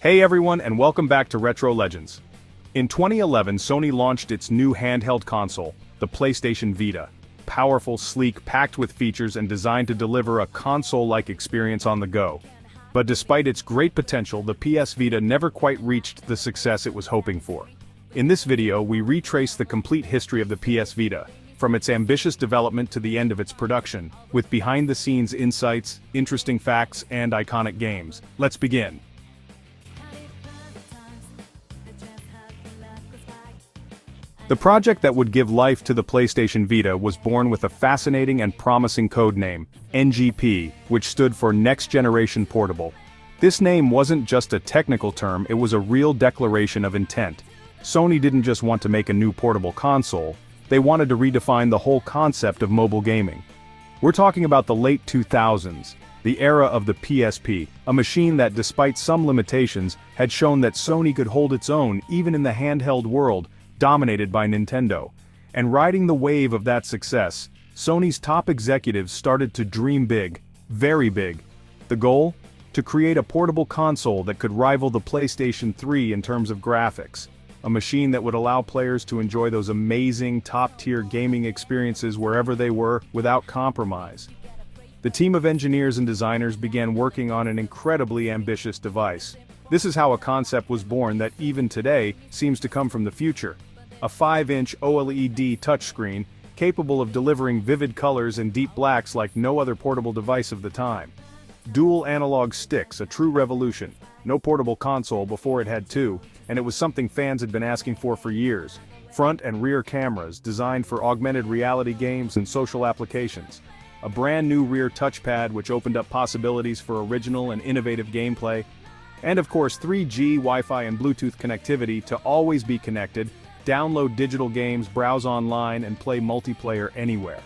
Hey everyone, and welcome back to Retro Legends. In 2011, Sony launched its new handheld console, the PlayStation Vita. Powerful, sleek, packed with features and designed to deliver a console-like experience on the go. But despite its great potential, the PS Vita never quite reached the success it was hoping for. In this video, we retrace the complete history of the PS Vita, from its ambitious development to the end of its production, with behind-the-scenes insights, interesting facts, and iconic games. Let's begin. The project that would give life to the PlayStation Vita was born with a fascinating and promising code name, NGP, which stood for Next Generation Portable. This name wasn't just a technical term, it was a real declaration of intent. Sony didn't just want to make a new portable console, they wanted to redefine the whole concept of mobile gaming. We're talking about the late 2000s, the era of the PSP, a machine that, despite some limitations, had shown that Sony could hold its own even in the handheld world, dominated by Nintendo. And riding the wave of that success, Sony's top executives started to dream big, very big. The goal? To create a portable console that could rival the PlayStation 3 in terms of graphics. A machine that would allow players to enjoy those amazing, top-tier gaming experiences wherever they were, without compromise. The team of engineers and designers began working on an incredibly ambitious device. This is how a concept was born that even today seems to come from the future. A 5-inch OLED touchscreen, capable of delivering vivid colors and deep blacks like no other portable device of the time. Dual analog sticks, a true revolution. No portable console before it had two, and it was something fans had been asking for years. Front and rear cameras, designed for augmented reality games and social applications. A brand new rear touchpad which opened up possibilities for original and innovative gameplay. And of course 3G, Wi-Fi and Bluetooth connectivity to always be connected, download digital games, browse online and play multiplayer anywhere.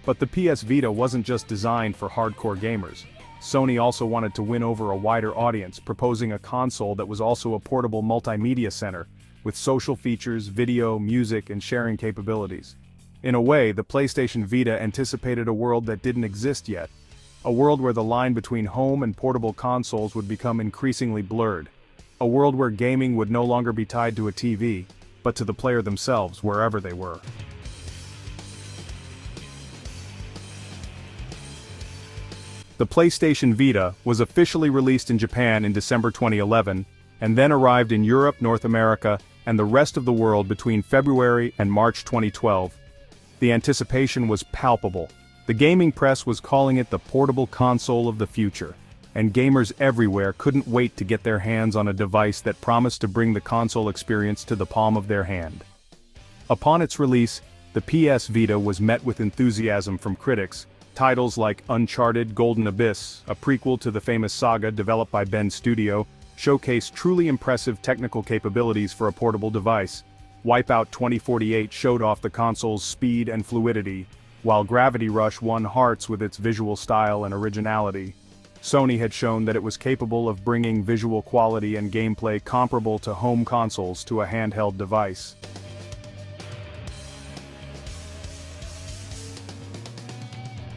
But the PS Vita wasn't just designed for hardcore gamers. Sony also wanted to win over a wider audience, proposing a console that was also a portable multimedia center, with social features, video, music and sharing capabilities. In a way, the PlayStation Vita anticipated a world that didn't exist yet. A world where the line between home and portable consoles would become increasingly blurred. A world where gaming would no longer be tied to a TV, but to the player themselves wherever they were. The PlayStation Vita was officially released in Japan in December 2011, and then arrived in Europe, North America, and the rest of the world between February and March 2012. The anticipation was palpable. The gaming press was calling it the portable console of the future, and gamers everywhere couldn't wait to get their hands on a device that promised to bring the console experience to the palm of their hand. Upon its release, the PS Vita was met with enthusiasm from critics. Titles like Uncharted Golden Abyss, a prequel to the famous saga developed by Bend Studio, showcased truly impressive technical capabilities for a portable device. Wipeout 2048 showed off the console's speed and fluidity, while Gravity Rush won hearts with its visual style and originality. Sony had shown that it was capable of bringing visual quality and gameplay comparable to home consoles to a handheld device.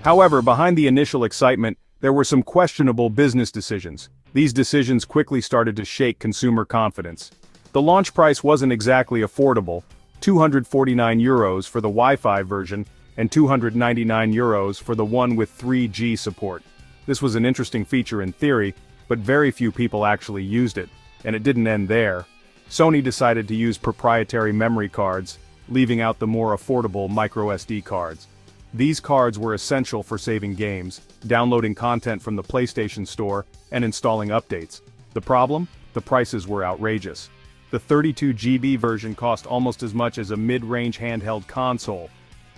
However, behind the initial excitement, there were some questionable business decisions. These decisions quickly started to shake consumer confidence. The launch price wasn't exactly affordable, €249 for the Wi-Fi version, and €299 for the one with 3G support. This was an interesting feature in theory, but very few people actually used it, and it didn't end there. Sony decided to use proprietary memory cards, leaving out the more affordable microSD cards. These cards were essential for saving games, downloading content from the PlayStation Store, and installing updates. The problem? The prices were outrageous. The 32GB version cost almost as much as a mid-range handheld console.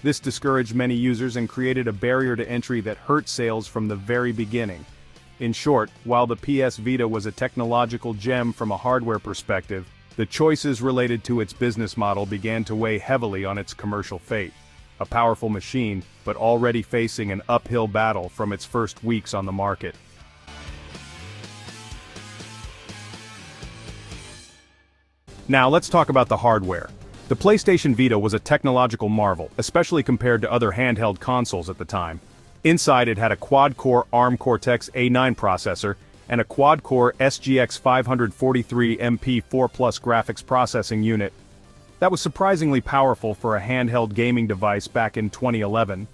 This discouraged many users and created a barrier to entry that hurt sales from the very beginning. In short, while the PS Vita was a technological gem from a hardware perspective, the choices related to its business model began to weigh heavily on its commercial fate. A powerful machine, but already facing an uphill battle from its first weeks on the market. Now let's talk about the hardware. The PlayStation Vita was a technological marvel, especially compared to other handheld consoles at the time. Inside it had a quad-core ARM Cortex A9 processor, and a quad-core SGX 543 MP4 Plus graphics processing unit. That was surprisingly powerful for a handheld gaming device back in 2011.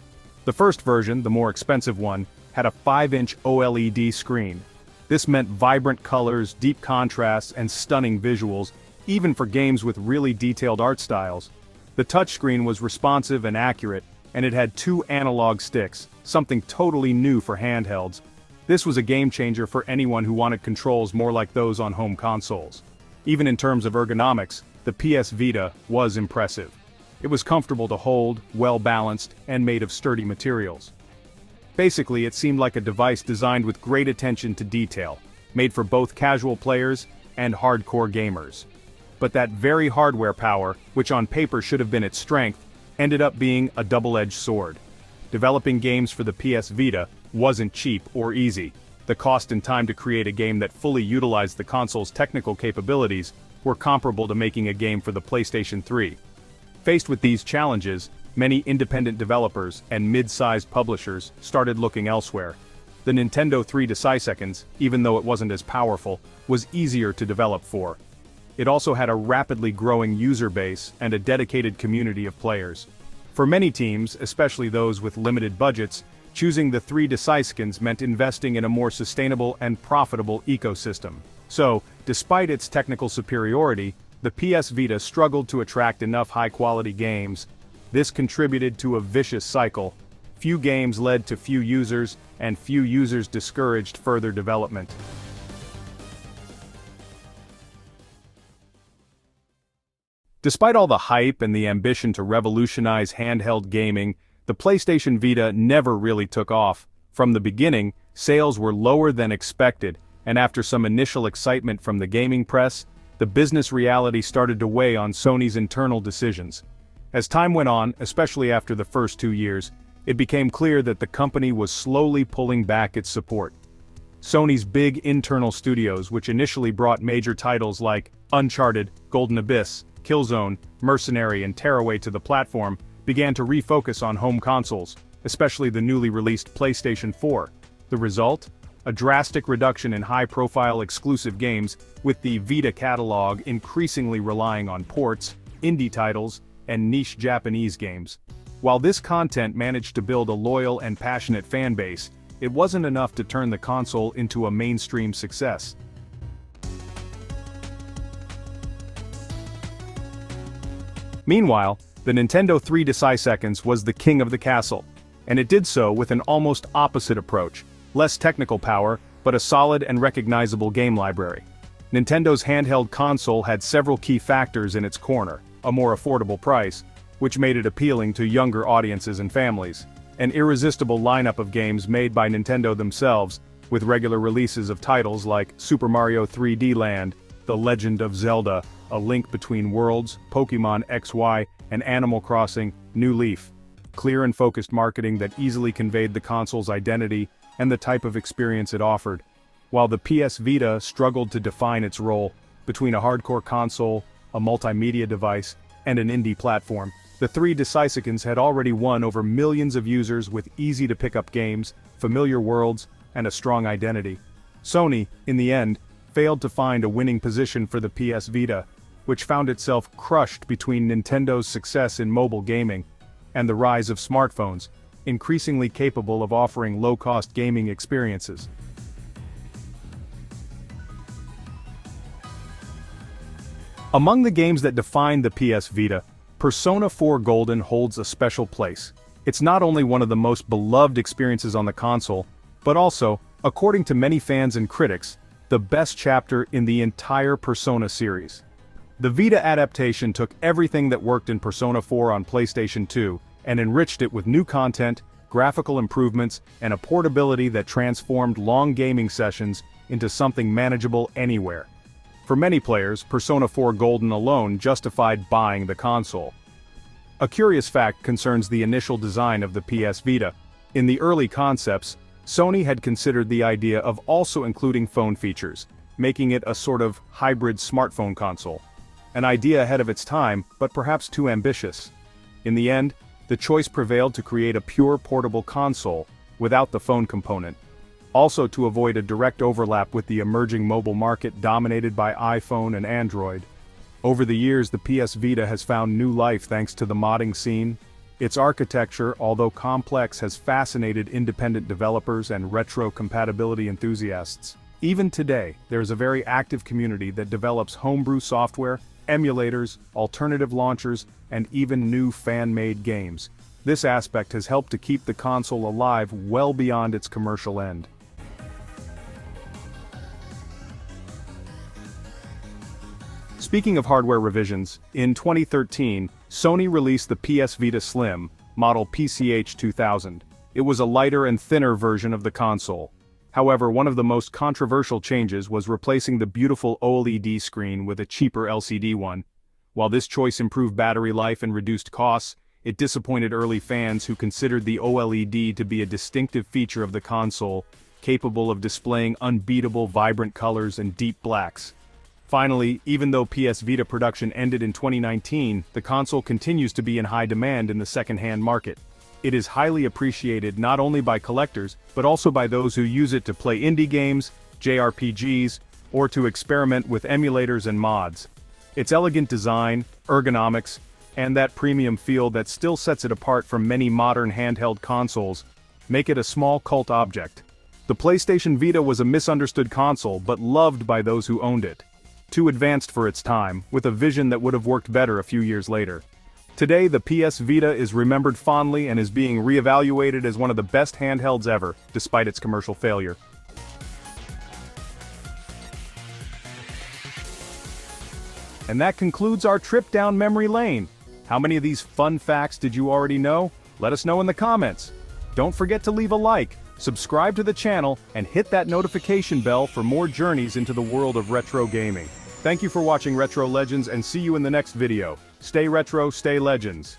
The first version, the more expensive one, had a 5-inch OLED screen. This meant vibrant colors, deep contrasts, and stunning visuals, even for games with really detailed art styles. The touchscreen was responsive and accurate, and it had 2 analog sticks, something totally new for handhelds. This was a game changer for anyone who wanted controls more like those on home consoles. Even in terms of ergonomics, the PS Vita was impressive. It was comfortable to hold, well-balanced, and made of sturdy materials. Basically, it seemed like a device designed with great attention to detail, made for both casual players and hardcore gamers. But that very hardware power, which on paper should have been its strength, ended up being a double-edged sword. Developing games for the PS Vita wasn't cheap or easy. The cost and time to create a game that fully utilized the console's technical capabilities were comparable to making a game for the PlayStation 3. Faced with these challenges, many independent developers and mid-sized publishers started looking elsewhere. The Nintendo 3DS, even though it wasn't as powerful, was easier to develop for. It also had a rapidly growing user base and a dedicated community of players. For many teams, especially those with limited budgets, choosing the 3DS meant investing in a more sustainable and profitable ecosystem. So, despite its technical superiority, the PS Vita struggled to attract enough high-quality games. This contributed to a vicious cycle. Few games led to few users, and few users discouraged further development. Despite all the hype and the ambition to revolutionize handheld gaming, the PlayStation Vita never really took off. From the beginning, sales were lower than expected, and after some initial excitement from the gaming press, the business reality started to weigh on Sony's internal decisions. As time went on, especially after the first 2 years, it became clear that the company was slowly pulling back its support. Sony's big internal studios, which initially brought major titles like Uncharted, Golden Abyss, Killzone, Mercenary, and Tearaway to the platform, began to refocus on home consoles, especially the newly released PlayStation 4. The result? A drastic reduction in high-profile exclusive games, with the Vita catalog increasingly relying on ports, indie titles, and niche Japanese games. While this content managed to build a loyal and passionate fan base, it wasn't enough to turn the console into a mainstream success. Meanwhile, the Nintendo 3DS was the king of the castle, and it did so with an almost opposite approach: less technical power, but a solid and recognizable game library. Nintendo's handheld console had several key factors in its corner: a more affordable price, which made it appealing to younger audiences and families; an irresistible lineup of games made by Nintendo themselves, with regular releases of titles like Super Mario 3D Land, The Legend of Zelda, A Link Between Worlds, Pokémon XY, and Animal Crossing: New Leaf; clear and focused marketing that easily conveyed the console's identity and the type of experience it offered. While the PS Vita struggled to define its role between a hardcore console, a multimedia device, and an indie platform, the 3DS had already won over millions of users with easy-to-pick-up games, familiar worlds, and a strong identity. Sony, in the end, failed to find a winning position for the PS Vita, which found itself crushed between Nintendo's success in mobile gaming and the rise of smartphones, increasingly capable of offering low-cost gaming experiences. Among the games that defined the PS Vita, Persona 4 Golden holds a special place. It's not only one of the most beloved experiences on the console, but also, according to many fans and critics, the best chapter in the entire Persona series. The Vita adaptation took everything that worked in Persona 4 on PlayStation 2 and enriched it with new content, graphical improvements, and a portability that transformed long gaming sessions into something manageable anywhere. For many players, Persona 4 Golden alone justified buying the console. A curious fact concerns the initial design of the PS Vita. In the early concepts, Sony had considered the idea of also including phone features, making it a sort of hybrid smartphone console. An idea ahead of its time, but perhaps too ambitious. In the end, the choice prevailed to create a pure portable console, without the phone component. also to avoid a direct overlap with the emerging mobile market dominated by iPhone and Android. Over the years, the PS Vita has found new life thanks to the modding scene. Its architecture, although complex, has fascinated independent developers and retro-compatibility enthusiasts. Even today, there is a very active community that develops homebrew software, emulators, alternative launchers, and even new fan-made games. This aspect has helped to keep the console alive well beyond its commercial end. Speaking of hardware revisions, in 2013, Sony released the PS Vita Slim, model PCH 2000. It was a lighter and thinner version of the console. However, one of the most controversial changes was replacing the beautiful OLED screen with a cheaper LCD one. While this choice improved battery life and reduced costs, it disappointed early fans who considered the OLED to be a distinctive feature of the console, capable of displaying unbeatable vibrant colors and deep blacks. Finally, even though PS Vita production ended in 2019, the console continues to be in high demand in the second-hand market. It is highly appreciated not only by collectors, but also by those who use it to play indie games, JRPGs, or to experiment with emulators and mods. Its elegant design, ergonomics, and that premium feel that still sets it apart from many modern handheld consoles make it a small cult object. The PlayStation Vita was a misunderstood console but loved by those who owned it. Too advanced for its time, with a vision that would have worked better a few years later. Today, the PS Vita is remembered fondly and is being re-evaluated as one of the best handhelds ever, despite its commercial failure. And that concludes our trip down memory lane. How many of these fun facts did you already know? Let us know in the comments. Don't forget to leave a like, subscribe to the channel, and hit that notification bell for more journeys into the world of retro gaming. Thank you for watching Retro Legends and see you in the next video. Stay retro, stay legends.